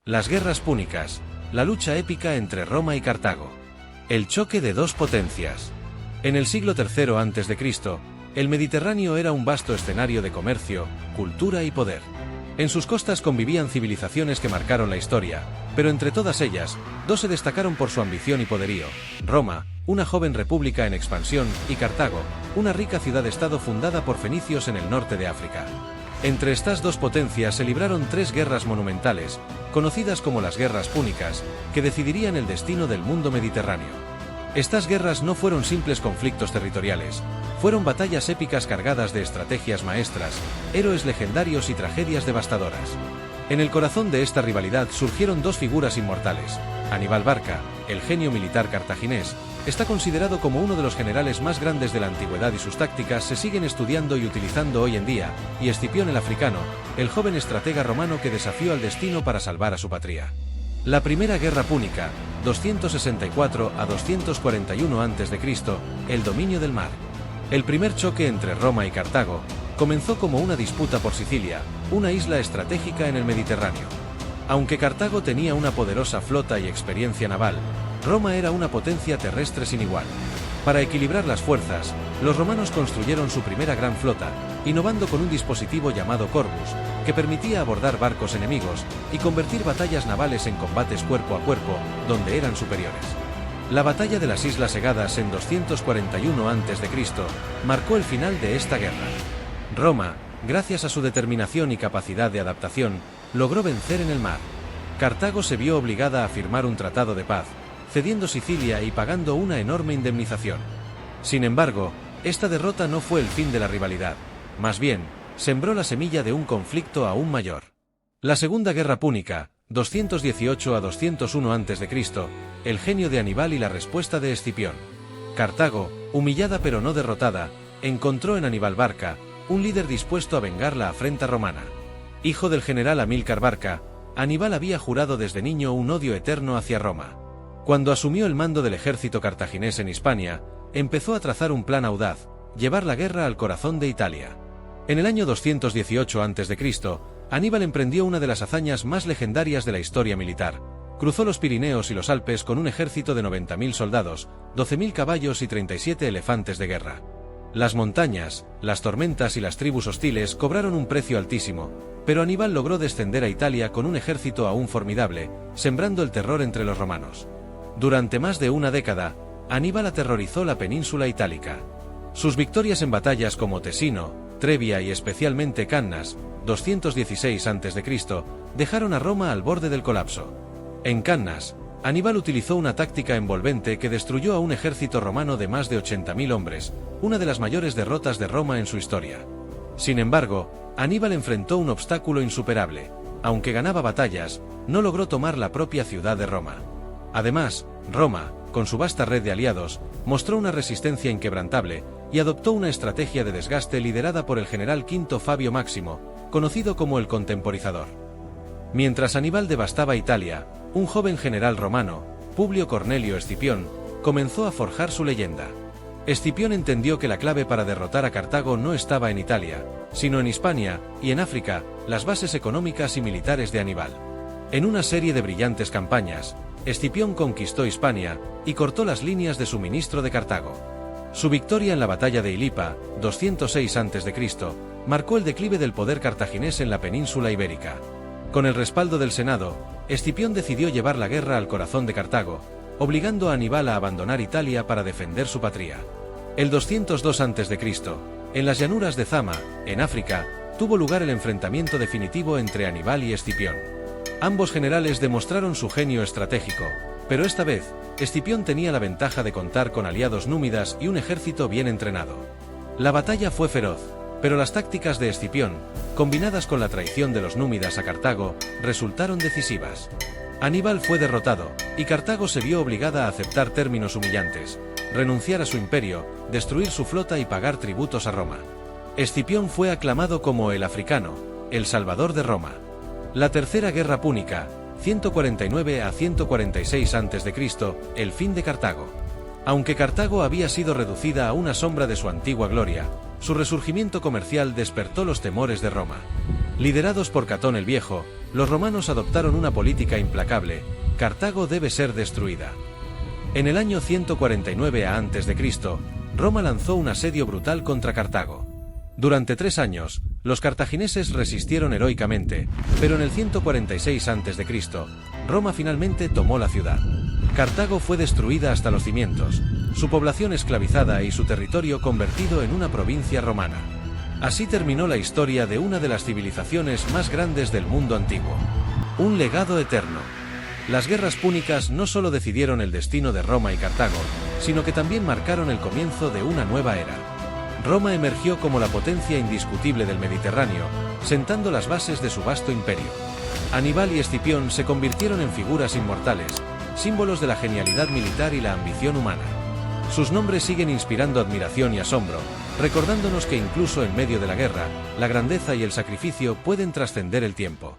Las guerras púnicas, la lucha épica entre Roma y Cartago. El choque de dos potencias. En el siglo III a.C., el Mediterráneo era un vasto escenario de comercio, cultura y poder. En sus costas convivían civilizaciones que marcaron la historia, pero entre todas ellas, dos se destacaron por su ambición y poderío: Roma, una joven república en expansión, y Cartago, una rica ciudad-estado fundada por fenicios en el norte de África. Entre estas dos potencias se libraron tres guerras monumentales, conocidas como las Guerras Púnicas, que decidirían el destino del mundo mediterráneo. Estas guerras no fueron simples conflictos territoriales, fueron batallas épicas cargadas de estrategias maestras, héroes legendarios y tragedias devastadoras. En el corazón de esta rivalidad surgieron dos figuras inmortales. Aníbal Barca, el genio militar cartaginés, está considerado como uno de los generales más grandes de la antigüedad y sus tácticas se siguen estudiando y utilizando hoy en día, y Escipión el africano, el joven estratega romano que desafió al destino para salvar a su patria. La Primera Guerra Púnica, 264 a 241 a.C., el dominio del mar. El primer choque entre Roma y Cartago comenzó como una disputa por Sicilia, una isla estratégica en el Mediterráneo. Aunque Cartago tenía una poderosa flota y experiencia naval, Roma era una potencia terrestre sin igual. Para equilibrar las fuerzas, los romanos construyeron su primera gran flota, innovando con un dispositivo llamado Corvus, que permitía abordar barcos enemigos y convertir batallas navales en combates cuerpo a cuerpo, donde eran superiores. La batalla de las Islas Egadas en 241 a.C. marcó el final de esta guerra. Roma, gracias a su determinación y capacidad de adaptación, logró vencer en el mar. Cartago se vio obligada a firmar un tratado de paz, cediendo Sicilia y pagando una enorme indemnización. Sin embargo, esta derrota no fue el fin de la rivalidad, más bien, sembró la semilla de un conflicto aún mayor. La Segunda Guerra Púnica, 218 a 201 a.C., el genio de Aníbal y la respuesta de Escipión. Cartago, humillada pero no derrotada, encontró en Aníbal Barca, un líder dispuesto a vengar la afrenta romana. Hijo del general Amílcar Barca, Aníbal había jurado desde niño un odio eterno hacia Roma. Cuando asumió el mando del ejército cartaginés en Hispania, empezó a trazar un plan audaz: llevar la guerra al corazón de Italia. En el año 218 a.C., Aníbal emprendió una de las hazañas más legendarias de la historia militar. Cruzó los Pirineos y los Alpes con un ejército de 90.000 soldados, 12.000 caballos y 37 elefantes de guerra. Las montañas, las tormentas y las tribus hostiles cobraron un precio altísimo, pero Aníbal logró descender a Italia con un ejército aún formidable, sembrando el terror entre los romanos. Durante más de una década, Aníbal aterrorizó la península itálica. Sus victorias en batallas como Tesino, Trebia y especialmente Cannas, 216 a.C., dejaron a Roma al borde del colapso. En Cannas, Aníbal utilizó una táctica envolvente que destruyó a un ejército romano de más de 80.000 hombres, una de las mayores derrotas de Roma en su historia. Sin embargo, Aníbal enfrentó un obstáculo insuperable: aunque ganaba batallas, no logró tomar la propia ciudad de Roma. Además, Roma, con su vasta red de aliados, mostró una resistencia inquebrantable y adoptó una estrategia de desgaste liderada por el general Quinto Fabio Máximo, conocido como el Contemporizador. Mientras Aníbal devastaba Italia, un joven general romano, Publio Cornelio Escipión, comenzó a forjar su leyenda. Escipión entendió que la clave para derrotar a Cartago no estaba en Italia, sino en Hispania, y en África, las bases económicas y militares de Aníbal. En una serie de brillantes campañas, Escipión conquistó Hispania y cortó las líneas de suministro de Cartago. Su victoria en la batalla de Ilipa, 206 a.C., marcó el declive del poder cartaginés en la península ibérica. Con el respaldo del Senado, Escipión decidió llevar la guerra al corazón de Cartago, obligando a Aníbal a abandonar Italia para defender su patria. El 202 a.C., en las llanuras de Zama, en África, tuvo lugar el enfrentamiento definitivo entre Aníbal y Escipión. Ambos generales demostraron su genio estratégico, pero esta vez, Escipión tenía la ventaja de contar con aliados númidas y un ejército bien entrenado. La batalla fue feroz, pero las tácticas de Escipión, combinadas con la traición de los númidas a Cartago, resultaron decisivas. Aníbal fue derrotado, y Cartago se vio obligada a aceptar términos humillantes: renunciar a su imperio, destruir su flota y pagar tributos a Roma. Escipión fue aclamado como el africano, el salvador de Roma. La Tercera Guerra Púnica, 149 a 146 a.C., el fin de Cartago. Aunque Cartago había sido reducida a una sombra de su antigua gloria, Su resurgimiento comercial despertó los temores de Roma. Liderados por Catón el Viejo, los romanos adoptaron una política implacable: Cartago debe ser destruida. En el año 149 a.C., Roma lanzó un asedio brutal contra Cartago. Durante 3 años, los cartagineses resistieron heroicamente, pero en el 146 a.C., Roma finalmente tomó la ciudad. Cartago fue destruida hasta los cimientos, su población esclavizada y su territorio convertido en una provincia romana. Así terminó la historia de una de las civilizaciones más grandes del mundo antiguo. Un legado eterno. Las guerras púnicas no solo decidieron el destino de Roma y Cartago, sino que también marcaron el comienzo de una nueva era. Roma emergió como la potencia indiscutible del Mediterráneo, sentando las bases de su vasto imperio. Aníbal y Escipión se convirtieron en figuras inmortales, símbolos de la genialidad militar y la ambición humana. Sus nombres siguen inspirando admiración y asombro, recordándonos que incluso en medio de la guerra, la grandeza y el sacrificio pueden trascender el tiempo.